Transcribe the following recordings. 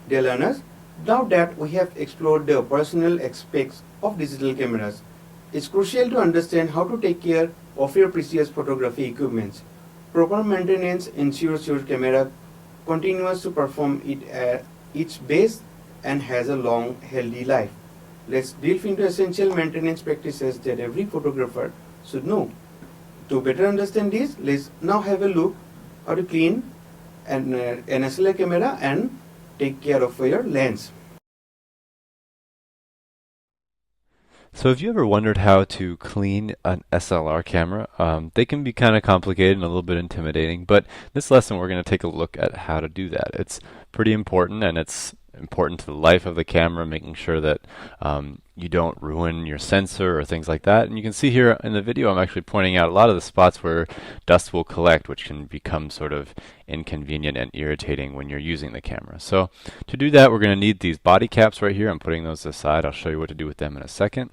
Dear learners, now that we have explored the operational aspects of digital cameras, it's crucial to understand how to take care of your precious photography equipment. Proper maintenance ensures your camera continues to perform at its best and has a long, healthy life. Let's delve into essential maintenance practices that every photographer should know. To better understand this, let's now have a look how to clean an SLR camera and take care of your lens. So have you ever wondered how to clean an SLR camera? They can be kind of complicated and a little bit intimidating, but this lesson we're going to take a look at how to do that. It's pretty important, and it's important to the life of the camera, making sure that you don't ruin your sensor or things like that. And you can see here in the video I'm actually pointing out a lot of the spots where dust will collect, which can become sort of inconvenient and irritating when you're using the camera. So to do that, we're going to need these body caps right here. I'm putting those aside. I'll show you what to do with them in a second.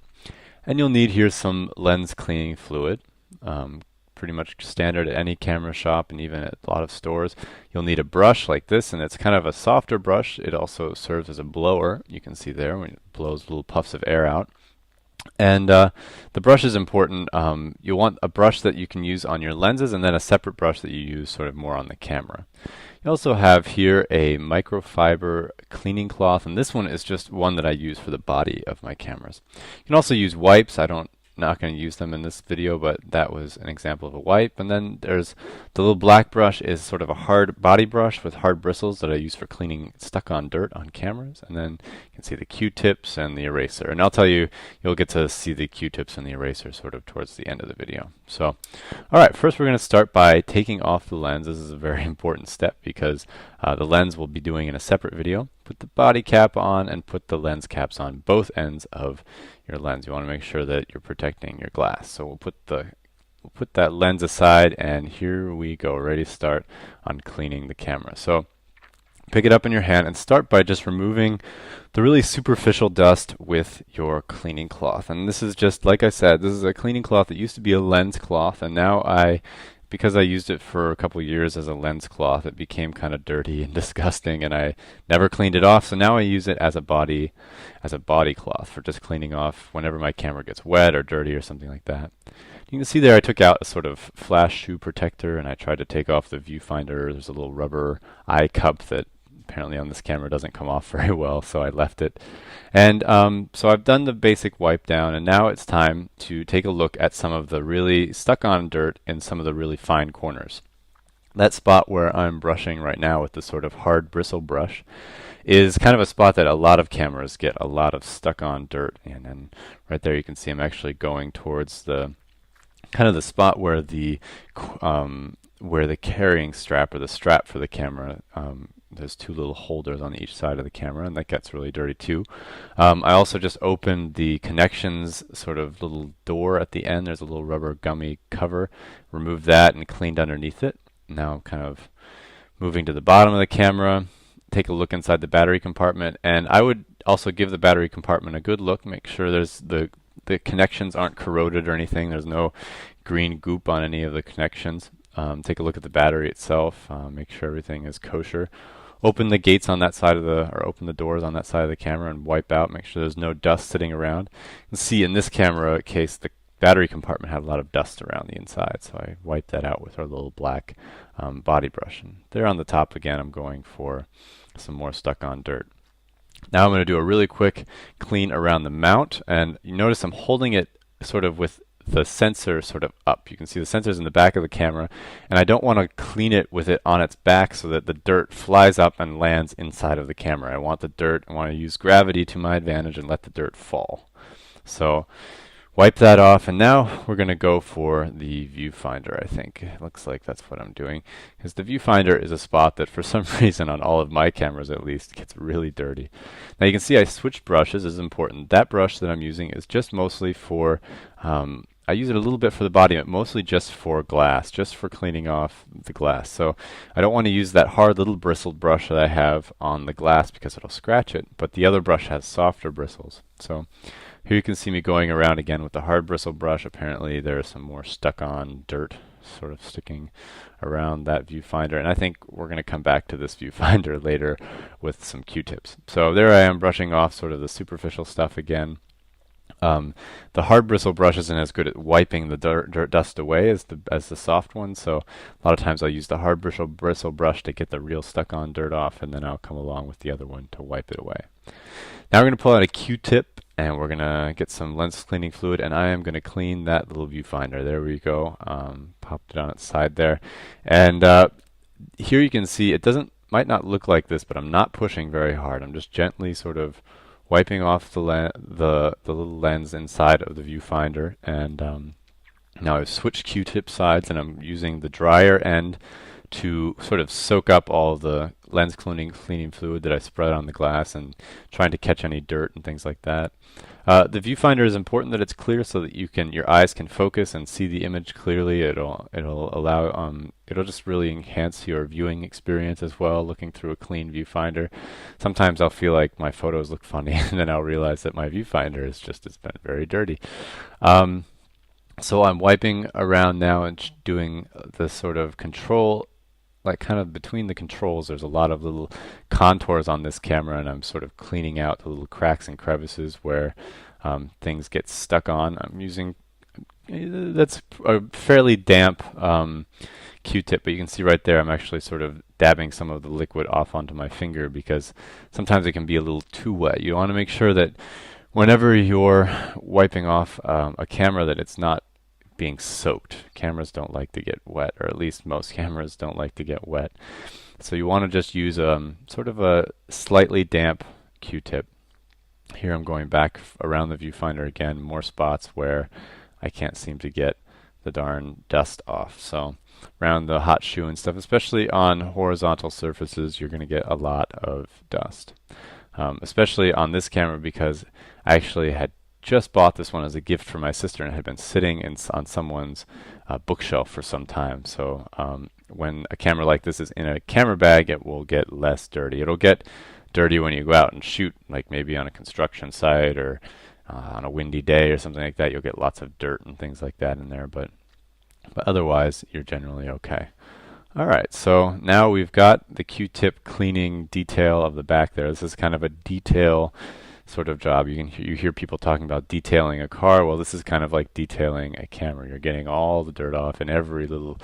And you'll need here some lens cleaning fluid, pretty much standard at any camera shop and even at a lot of stores. You'll need a brush like this, and it's kind of a softer brush. It also serves as a blower. You can see there when it blows little puffs of air out. And the brush is important. You'll want a brush that you can use on your lenses, and then a separate brush that you use sort of more on the camera. You also have here a microfiber cleaning cloth, and this one is just one that I use for the body of my cameras. You can also use wipes. Not going to use them in this video, but that was an example of a wipe. And then there's the little black brush is sort of a hard body brush with hard bristles that I use for cleaning stuck-on dirt on cameras. And then you can see the Q-tips and the eraser. And I'll tell you, you'll get to see the Q-tips and the eraser sort of towards the end of the video. So, all right, first we're going to start by taking off the lens. This is a very important step because the lens we'll be doing in a separate video. Put the body cap on and put the lens caps on both ends of your lens. You want to make sure that you're protecting your glass. So we'll put that lens aside, and here we go, ready to start on cleaning the camera. So pick it up in your hand and start by just removing the really superficial dust with your cleaning cloth. And this is just, like I said, this is a cleaning cloth that used to be a lens cloth, and now because I used it for a couple years as a lens cloth, it became kind of dirty and disgusting, and I never cleaned it off. So now I use it as a body cloth for just cleaning off whenever my camera gets wet or dirty or something like that. You can see there I took out a sort of flash shoe protector, and I tried to take off the viewfinder. There's a little rubber eye cup that apparently on this camera doesn't come off very well, so I left it. And so I've done the basic wipe down, and now it's time to take a look at some of the really stuck-on dirt in some of the really fine corners. That spot where I'm brushing right now with the sort of hard bristle brush is kind of a spot that a lot of cameras get a lot of stuck-on dirt in. And right there you can see I'm actually going towards the kind of the spot where the carrying strap or the strap for the camera, there's two little holders on each side of the camera, and that gets really dirty too. I also just opened the connections sort of little door at the end. There's a little rubber gummy cover. Removed that and cleaned underneath it. Now I'm kind of moving to the bottom of the camera. Take a look inside the battery compartment, and I would also give the battery compartment a good look. Make sure the connections aren't corroded or anything. There's no green goop on any of the connections. Take a look at the battery itself. Make sure everything is kosher. Open the gates on that side or open the doors on that side of the camera and wipe out. Make sure there's no dust sitting around. You can see in this camera case, the battery compartment had a lot of dust around the inside, so I wiped that out with our little black body brush. And there on the top again, I'm going for some more stuck-on dirt. Now I'm going to do a really quick clean around the mount, and you notice I'm holding it sort of with the sensor sort of up. You can see the sensor's in the back of the camera, and I don't want to clean it with it on its back so that the dirt flies up and lands inside of the camera. I want to use gravity to my advantage and let the dirt fall. So wipe that off, and now we're going to go for the viewfinder, I think. It looks like that's what I'm doing, because the viewfinder is a spot that for some reason on all of my cameras at least gets really dirty. Now you can see I switched brushes. This is important. That brush that I'm using is just mostly for I use it a little bit for the body, but mostly just for glass, just for cleaning off the glass. So I don't want to use that hard little bristled brush that I have on the glass because it'll scratch it, but the other brush has softer bristles. So here you can see me going around again with the hard bristle brush. Apparently there's some more stuck-on dirt sort of sticking around that viewfinder. And I think we're going to come back to this viewfinder later with some Q-tips. So there I am brushing off sort of the superficial stuff again. The hard bristle brush isn't as good at wiping the dirt dust away as the soft one, so a lot of times I'll use the hard bristle brush to get the real stuck-on dirt off, and then I'll come along with the other one to wipe it away. Now we're going to pull out a Q-tip, and we're going to get some lens cleaning fluid, and I am going to clean that little viewfinder. There we go. Popped it on its side there, and here you can see it might not look like this, but I'm not pushing very hard. I'm just gently sort of wiping off the little lens inside of the viewfinder, and now I've switched Q-tip sides, and I'm using the drier end to sort of soak up all the lens cleaning fluid that I spread on the glass, and trying to catch any dirt and things like that. The viewfinder is important that it's clear so that your eyes can focus and see the image clearly. It'll just really enhance your viewing experience as well, looking through a clean viewfinder. Sometimes I'll feel like my photos look funny, and then I'll realize that my viewfinder it's been very dirty. So I'm wiping around now and doing the sort of control, like kind of between the controls. There's a lot of little contours on this camera, and I'm sort of cleaning out the little cracks and crevices where things get stuck on. I'm using that's a fairly damp Q-tip, but you can see right there I'm actually sort of dabbing some of the liquid off onto my finger because sometimes it can be a little too wet. You want to make sure that whenever you're wiping off a camera that it's not being soaked. Cameras don't like to get wet, or at least most cameras don't like to get wet. So you want to just use sort of a slightly damp Q-tip. Here I'm going back around the viewfinder again, more spots where I can't seem to get the darn dust off. So around the hot shoe and stuff, especially on horizontal surfaces, you're going to get a lot of dust. Especially on this camera because I actually had just bought this one as a gift for my sister, and it had been sitting on someone's bookshelf for some time. So when a camera like this is in a camera bag, it will get less dirty. It'll get dirty when you go out and shoot, like maybe on a construction site or on a windy day or something like that. You'll get lots of dirt and things like that in there, but otherwise you're generally okay. All right, so now we've got the Q-tip cleaning detail of the back there. This is kind of a detail sort of job. You hear people talking about detailing a car. Well, this is kind of like detailing a camera. You're getting all the dirt off in every little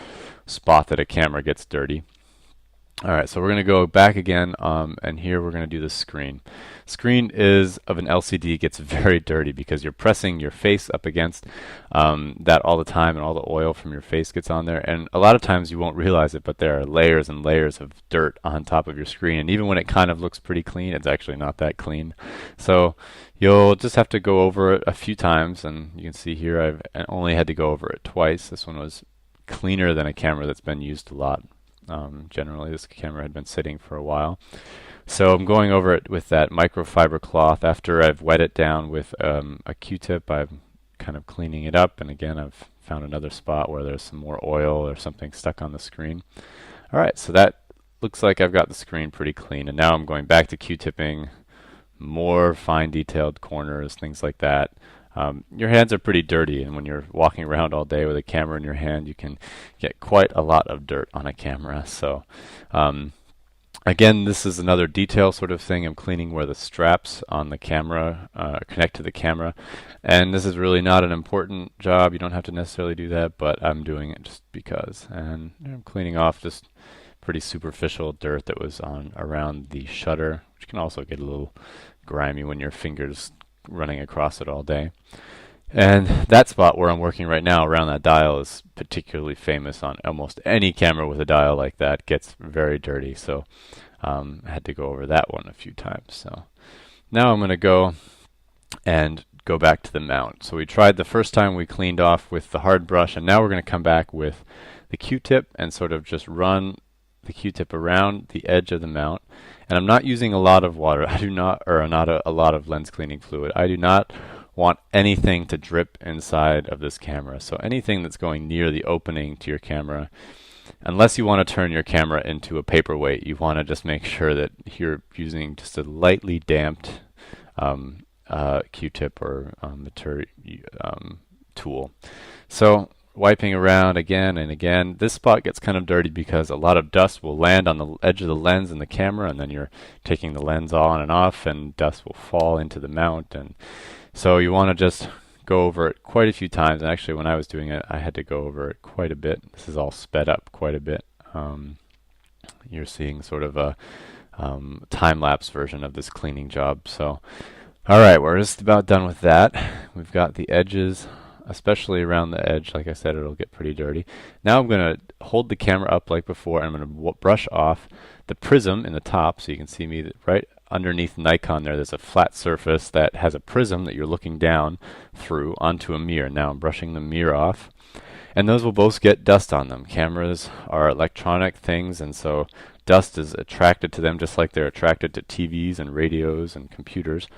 spot that a camera gets dirty. All right, so we're going to go back again, and here we're going to do the screen. Screen is of an LCD gets very dirty because you're pressing your face up against that all the time, and all the oil from your face gets on there. And a lot of times you won't realize it, but there are layers and layers of dirt on top of your screen. And even when it kind of looks pretty clean, it's actually not that clean. So you'll just have to go over it a few times, and you can see here I've only had to go over it twice. This one was cleaner than a camera that's been used a lot. Generally, this camera had been sitting for a while. So I'm going over it with that microfiber cloth. After I've wet it down with a Q-tip, I'm kind of cleaning it up. And again, I've found another spot where there's some more oil or something stuck on the screen. All right, so that looks like I've got the screen pretty clean. And now I'm going back to Q-tipping, more fine detailed corners, things like that. Your hands are pretty dirty, and when you're walking around all day with a camera in your hand, you can get quite a lot of dirt on a camera. So again, this is another detail sort of thing. I'm cleaning where the straps on the camera connect to the camera, and this is really not an important job. You don't have to necessarily do that, but I'm doing it just because. And I'm cleaning off just pretty superficial dirt that was on around the shutter, which can also get a little grimy when your fingers running across it all day. And that spot where I'm working right now around that dial is particularly famous. On almost any camera with a dial like that gets very dirty, so I had to go over that one a few times. So now I'm going to go back to the mount. So we tried the first time, we cleaned off with the hard brush, and now we're going to come back with the Q-tip and sort of just run the Q-tip around the edge of the mount. And I'm not using a lot of water. I do not, or not a lot of lens cleaning fluid. I do not want anything to drip inside of this camera. So anything that's going near the opening to your camera, unless you want to turn your camera into a paperweight, you want to just make sure that you're using just a lightly damped Q-tip or tool. So wiping around again and again. This spot gets kind of dirty because a lot of dust will land on the edge of the lens in the camera, and then you're taking the lens on and off, and dust will fall into the mount. And so you want to just go over it quite a few times. And actually, when I was doing it, I had to go over it quite a bit. This is all sped up quite a bit. You're seeing sort of a time-lapse version of this cleaning job. So, all right, we're just about done with that. We've got the edges, especially around the edge. Like I said, it'll get pretty dirty. Now I'm going to hold the camera up like before, and I'm going to brush off the prism in the top, so you can see me right underneath Nikon there. There's a flat surface that has a prism that you're looking down through onto a mirror. Now I'm brushing the mirror off, and those will both get dust on them. Cameras are electronic things, and so dust is attracted to them just like they're attracted to TVs and radios and computers.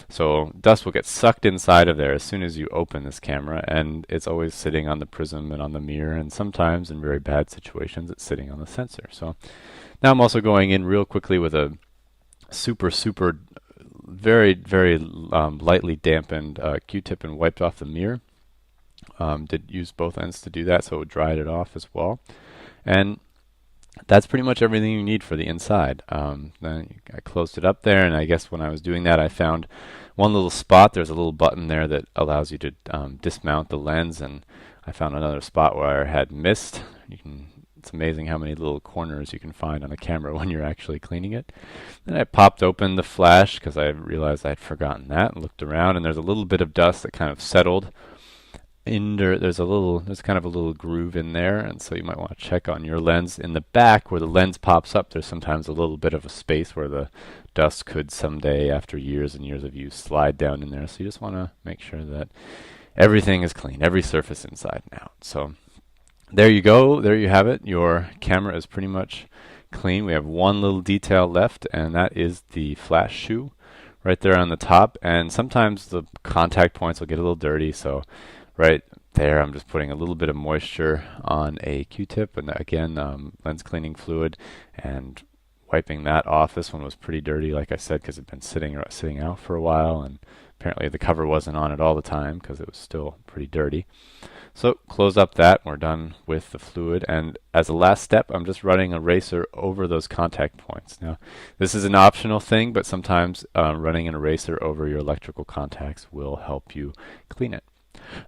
So dust will get sucked inside of there as soon as you open this camera, and it's always sitting on the prism and on the mirror, and sometimes in very bad situations it's sitting on the sensor. So now I'm also going in real quickly with a super very lightly dampened Q-tip and wiped off the mirror. Did use both ends to do that, so it dried it off as well. And that's pretty much everything you need for the inside. Then I closed it up there, and I guess when I was doing that, I found one little spot. There's a little button there that allows you to dismount the lens, and I found another spot where I had missed. It's amazing how many little corners you can find on a camera when you're actually cleaning it. Then I popped open the flash because I realized I'd forgotten that, and looked around, and there's a little bit of dust that kind of settled there's kind of a little groove in there, and so you might want to check on your lens. In the back where the lens pops up, there's sometimes a little bit of a space where the dust could someday, after years and years of use, slide down in there. So you just want to make sure that everything is clean, every surface inside and out. So there you go, there you have it. Your camera is pretty much clean. We have one little detail left, and that is the flash shoe right there on the top. And sometimes the contact points will get a little dirty, so right there, I'm just putting a little bit of moisture on a Q-tip, and again, lens cleaning fluid, and wiping that off. This one was pretty dirty, like I said, because it'd been sitting out for a while, and apparently the cover wasn't on it all the time because it was still pretty dirty. So close up that. We're done with the fluid, and as a last step, I'm just running a eraser over those contact points. Now, this is an optional thing, but sometimes running an eraser over your electrical contacts will help you clean it.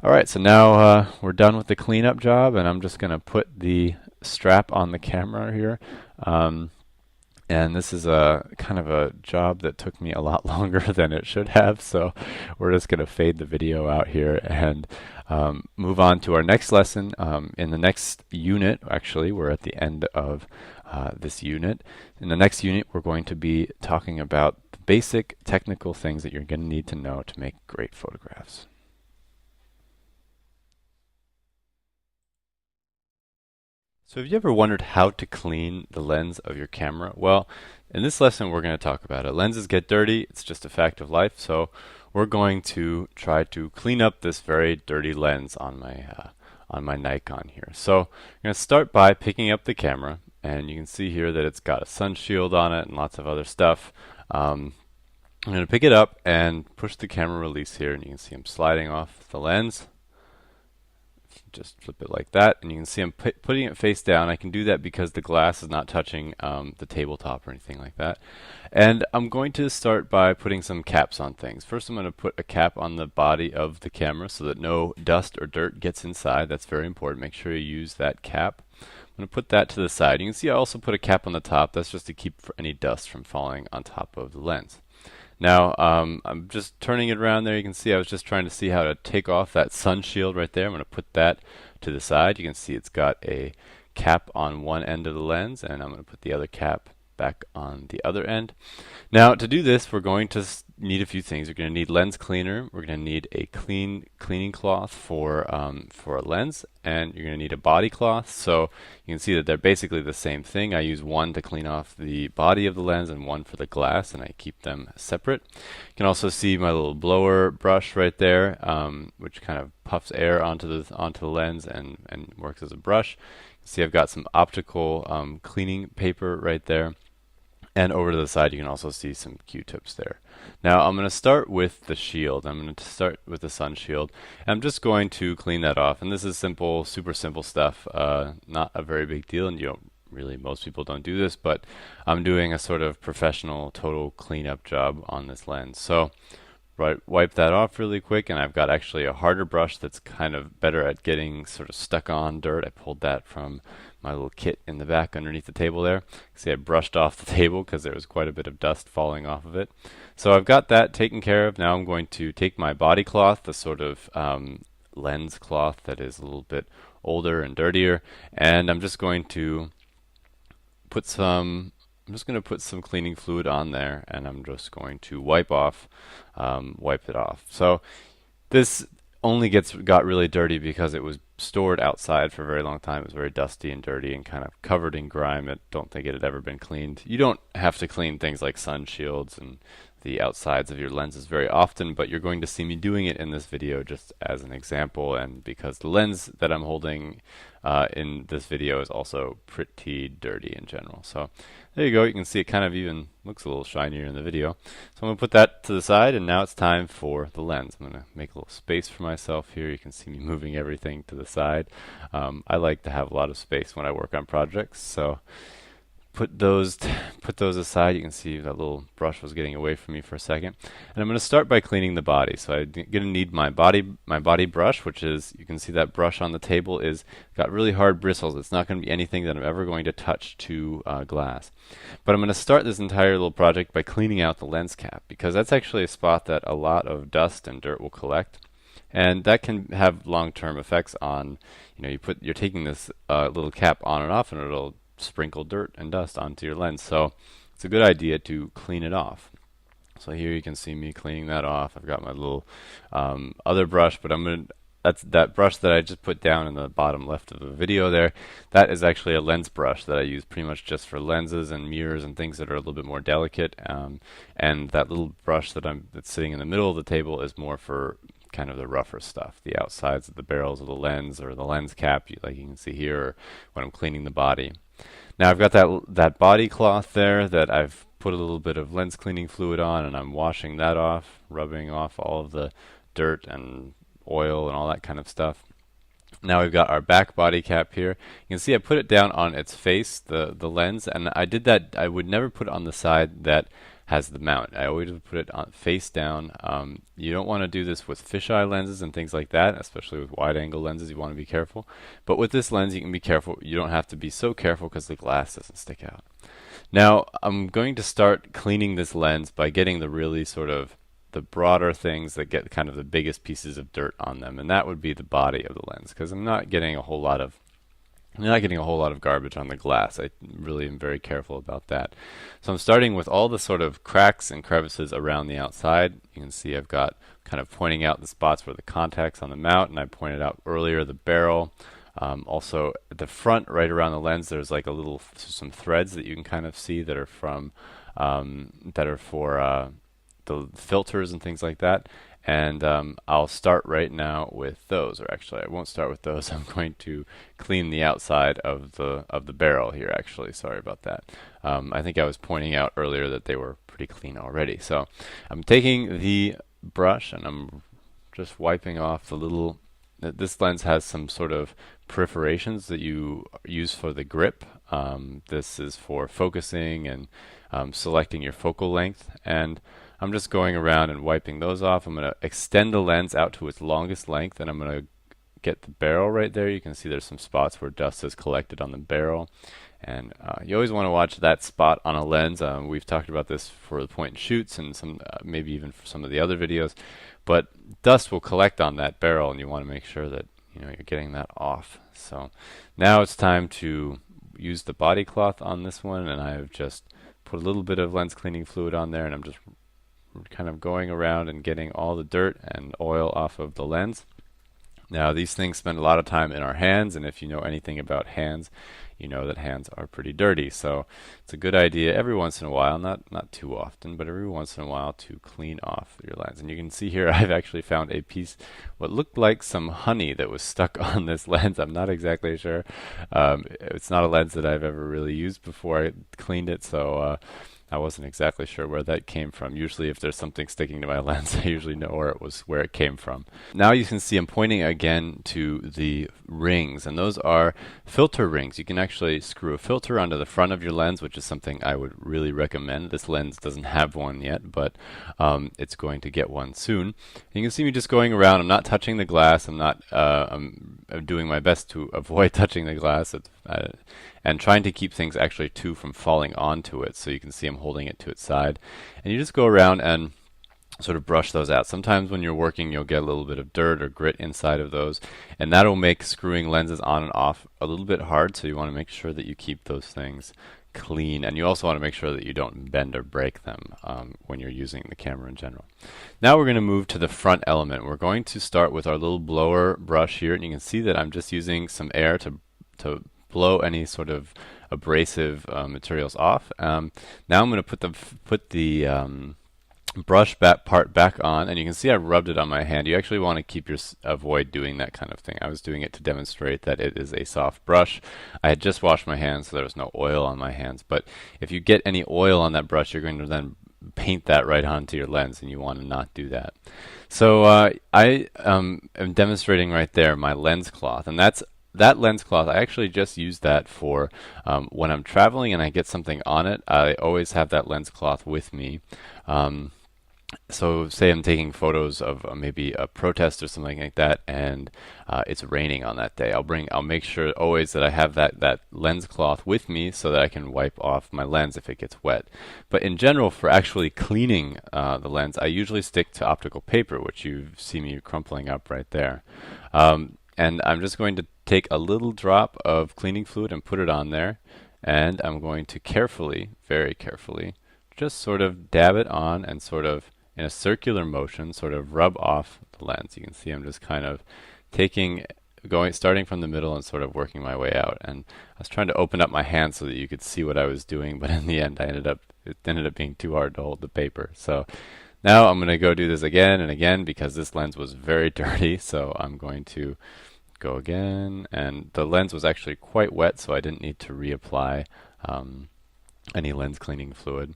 All right, so now we're done with the cleanup job, and I'm just going to put the strap on the camera here. And this is a kind of a job that took me a lot longer than it should have, so we're just going to fade the video out here and move on to our next lesson. In the next unit, actually, we're at the end of this unit. In the next unit, we're going to be talking about the basic technical things that you're going to need to know to make great photographs. So have you ever wondered how to clean the lens of your camera? Well, in this lesson we're going to talk about it. Lenses get dirty, it's just a fact of life, so we're going to try to clean up this very dirty lens on my Nikon here. So I'm going to start by picking up the camera, and you can see here that it's got a sun shield on it and lots of other stuff. I'm going to pick it up and push the camera release here, and you can see I'm sliding off the lens. Just flip it like that, and you can see I'm putting it face down. I can do that because the glass is not touching the tabletop or anything like that. And I'm going to start by putting some caps on things. First, I'm going to put a cap on the body of the camera so that no dust or dirt gets inside. That's very important. Make sure you use that cap. I'm going to put that to the side. You can see I also put a cap on the top. That's just to keep any dust from falling on top of the lens. Now, I'm just turning it around there. You can see I was just trying to see how to take off that sun shield right there. I'm going to put that to the side. You can see it's got a cap on one end of the lens, and I'm going to put the other cap back on the other end. Now, to do this, we're going to need a few things. We're going to need lens cleaner. We're going to need a cleaning cloth for a lens, and you're going to need a body cloth. So you can see that they're basically the same thing. I use one to clean off the body of the lens and one for the glass, and I keep them separate. You can also see my little blower brush right there, which kind of puffs air onto the lens and works as a brush. You can see I've got some optical cleaning paper right there. And over to the side, you can also see some Q-tips there. Now I'm going to start with the shield. I'm going to start with the sun shield. And I'm just going to clean that off. And this is simple, super simple stuff. Not a very big deal, and you don't really, most people don't do this, but I'm doing a sort of professional total cleanup job on this lens. So wipe that off really quick, and I've got actually a harder brush that's kind of better at getting sort of stuck on dirt. I pulled that from my little kit in the back underneath the table there. See, I brushed off the table because there was quite a bit of dust falling off of it. So I've got that taken care of. Now I'm going to take my body cloth, the sort of lens cloth that is a little bit older and dirtier, and I'm just going to put some cleaning fluid on there, and I'm just going to wipe it off. So this only got really dirty because it was stored outside for a very long time. It was very dusty and dirty and kind of covered in grime. I don't think it had ever been cleaned. You don't have to clean things like sun shields and the outsides of your lenses very often, but you're going to see me doing it in this video just as an example, and because the lens that I'm holding in this video is also pretty dirty in general. So there you go. You can see it kind of even looks a little shinier in the video. So I'm going to put that to the side, and now it's time for the lens. I'm going to make a little space for myself here. You can see me moving everything to the side. I like to have a lot of space when I work on projects, so put those aside. You can see that little brush was getting away from me for a second. And I'm going to start by cleaning the body. So I'm going to need my body brush, which is, you can see that brush on the table is got really hard bristles. It's not going to be anything that I'm ever going to touch to glass. But I'm going to start this entire little project by cleaning out the lens cap, because that's actually a spot that a lot of dust and dirt will collect. And that can have long-term effects on, you're taking this little cap on and off, and it'll sprinkle dirt and dust onto your lens. So it's a good idea to clean it off. So here you can see me cleaning that off. I've got my little other brush, but that's that brush that I just put down in the bottom left of the video there. That is actually a lens brush that I use pretty much just for lenses and mirrors and things that are a little bit more delicate. And that little brush that's sitting in the middle of the table is more for kind of the rougher stuff, the outsides of the barrels of the lens or the lens cap, like you can see here, or when I'm cleaning the body. Now I've got that body cloth there that I've put a little bit of lens cleaning fluid on, and I'm washing that off, rubbing off all of the dirt and oil and all that kind of stuff. Now we've got our back body cap here. You can see I put it down on its face, the lens, and I did that. I would never put it on the side that has the mount. I always put it on face down. You don't want to do this with fisheye lenses and things like that, especially with wide angle lenses. You want to be careful. But with this lens, you can be careful. You don't have to be so careful because the glass doesn't stick out. Now I'm going to start cleaning this lens by getting the really sort of the broader things that get kind of the biggest pieces of dirt on them, and that would be the body of the lens, because I'm not getting a whole lot of garbage on the glass. I really am very careful about that. So I'm starting with all the sort of cracks and crevices around the outside. You can see I've got kind of pointing out the spots where the contacts on the mount, and I pointed out earlier the barrel. Also at the front, right around the lens, there's like some threads that you can kind of see that are for the filters and things like that. And I'll start right now with those, or actually I won't start with those. I'm going to clean the outside of the barrel here, actually. Sorry about that. I think I was pointing out earlier that they were pretty clean already. So I'm taking the brush and I'm just wiping off this lens has some sort of perforations that you use for the grip. This is for focusing and selecting your focal length, and I'm just going around and wiping those off. I'm going to extend the lens out to its longest length, and I'm going to get the barrel right there. You can see there's some spots where dust is collected on the barrel, and you always want to watch that spot on a lens. We've talked about this for the point and shoots, and some maybe even for some of the other videos, but dust will collect on that barrel, and you want to make sure that you're getting that off. So now it's time to use the body cloth on this one, and I have just put a little bit of lens cleaning fluid on there, and I'm just kind of going around and getting all the dirt and oil off of the lens. Now these things spend a lot of time in our hands, and if you know anything about hands, you know that hands are pretty dirty. So it's a good idea every once in a while, not too often, but every once in a while, to clean off your lens. And you can see here I've actually found a piece, what looked like some honey that was stuck on this lens. I'm not exactly sure. It's not a lens that I've ever really used before I cleaned it, so I wasn't exactly sure where that came from. Usually if there's something sticking to my lens, I usually know where it came from. Now you can see I'm pointing again to the rings, and those are filter rings. You can actually screw a filter onto the front of your lens, which is something I would really recommend. This lens doesn't have one yet, but it's going to get one soon. You can see me just going around. I'm not touching the glass. I'm doing my best to avoid touching the glass. And trying to keep things actually too from falling onto it. So you can see I'm holding it to its side. And you just go around and sort of brush those out. Sometimes when you're working, you'll get a little bit of dirt or grit inside of those, and that'll make screwing lenses on and off a little bit hard. So you want to make sure that you keep those things clean, and you also want to make sure that you don't bend or break them when you're using the camera in general. Now we're going to move to the front element. We're going to start with our little blower brush here, and you can see that I'm just using some air to blow any sort of abrasive materials off. Now I'm going to put the brush part back on, and you can see I rubbed it on my hand. You actually want to avoid doing that kind of thing. I was doing it to demonstrate that it is a soft brush. I had just washed my hands, so there was no oil on my hands. But if you get any oil on that brush, you're going to then paint that right onto your lens, and you want to not do that. So I am demonstrating right there my lens cloth, and that lens cloth, I actually just use that for when I'm traveling and I get something on it. I always have that lens cloth with me. So say I'm taking photos of maybe a protest or something like that, and it's raining on that day. I'll make sure always that I have that lens cloth with me so that I can wipe off my lens if it gets wet. But in general, for actually cleaning the lens, I usually stick to optical paper, which you see me crumpling up right there. And I'm just going to take a little drop of cleaning fluid and put it on there, and I'm going to carefully, very carefully, just sort of dab it on and sort of in a circular motion sort of rub off the lens. You can see I'm just kind of starting from the middle and sort of working my way out. And I was trying to open up my hand so that you could see what I was doing, but in the end it ended up being too hard to hold the paper. So now I'm going to go do this again and again because this lens was very dirty. So I'm going to go again, and the lens was actually quite wet, so I didn't need to reapply any lens cleaning fluid.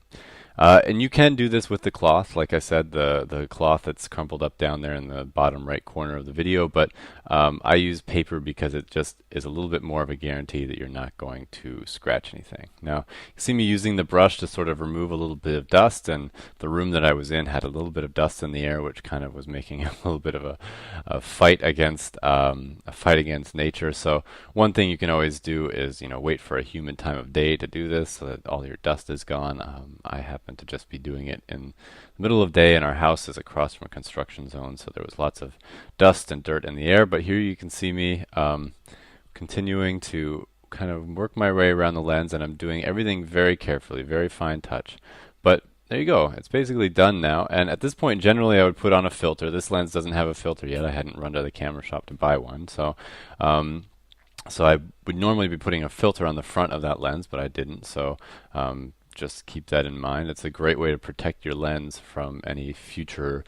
And you can do this with the cloth, like I said, the cloth that's crumpled up down there in the bottom right corner of the video, but I use paper because it just is a little bit more of a guarantee that you're not going to scratch anything. Now, you see me using the brush to sort of remove a little bit of dust, and the room that I was in had a little bit of dust in the air, which kind of was making a little bit of a fight against nature. So one thing you can always do is, wait for a humid time of day to do this so that all your dust is gone. I happen to just be doing it in the middle of day, and our house is across from a construction zone, so there was lots of dust and dirt in the air. But here you can see me continuing to kind of work my way around the lens, and I'm doing everything very carefully, very fine touch. But there you go. It's basically done now. And at this point, generally, I would put on a filter. This lens doesn't have a filter yet. I hadn't run to the camera shop to buy one. So I would normally be putting a filter on the front of that lens, but I didn't. So just keep that in mind. It's a great way to protect your lens from any future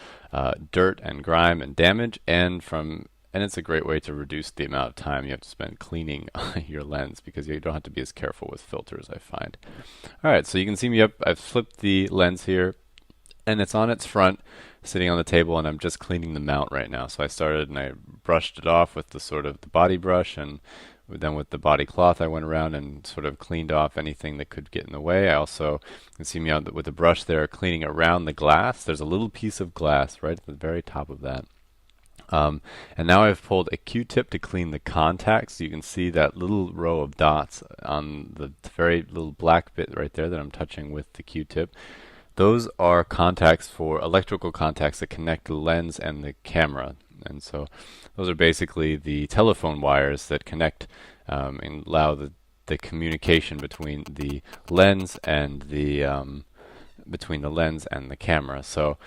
dirt and grime and damage, and it's a great way to reduce the amount of time you have to spend cleaning your lens, because you don't have to be as careful with filters, I find. Alright, so you can see me up. I've flipped the lens here, and it's on its front, sitting on the table, and I'm just cleaning the mount right now. So I started and I brushed it off with the body brush, and then with the body cloth I went around and sort of cleaned off anything that could get in the way. I also, you can see me with the brush there cleaning around the glass. There's a little piece of glass right at the very top of that. And now I've pulled a Q-tip to clean the contacts. You can see that little row of dots on the very little black bit right there that I'm touching with the Q-tip. Those are contacts for electrical contacts that connect the lens and the camera. And so those are basically the telephone wires that connect and allow the communication between the lens and the camera. So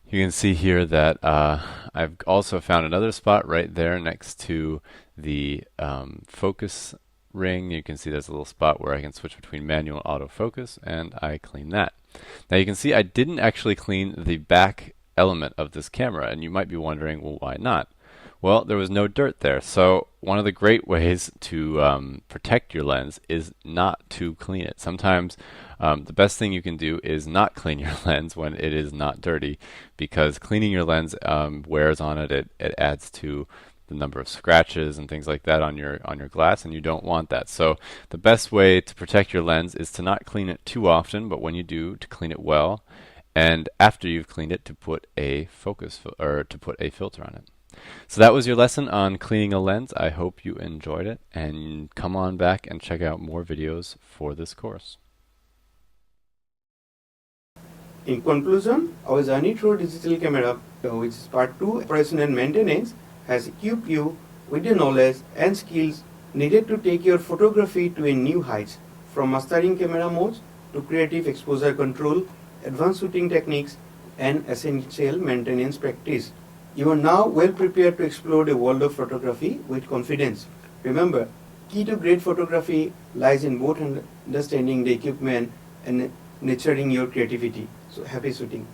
you can see here that I've also found another spot right there next to the focus ring. You can see there's a little spot where I can switch between manual and autofocus, and I clean that. Now you can see I didn't actually clean the back element of this camera, and you might be wondering, well, why not? Well, there was no dirt there. So one of the great ways to protect your lens is not to clean it. Sometimes the best thing you can do is not clean your lens when it is not dirty, because cleaning your lens wears on it. It adds to the number of scratches and things like that on your glass, and you don't want that. So the best way to protect your lens is to not clean it too often, but when you do, to clean it well, and after you've cleaned it, to put a or to put a filter on it. So that was your lesson on cleaning a lens. I hope you enjoyed it, and come on back and check out more videos for this course. In conclusion, our journey through digital camera, which is part 2, operation and maintenance, has equipped you with the knowledge and skills needed to take your photography to a new heights, from mastering camera modes to creative exposure control, advanced shooting techniques, and essential maintenance practice. You are now well prepared to explore the world of photography with confidence. Remember, key to great photography lies in both understanding the equipment and nurturing your creativity. So happy shooting.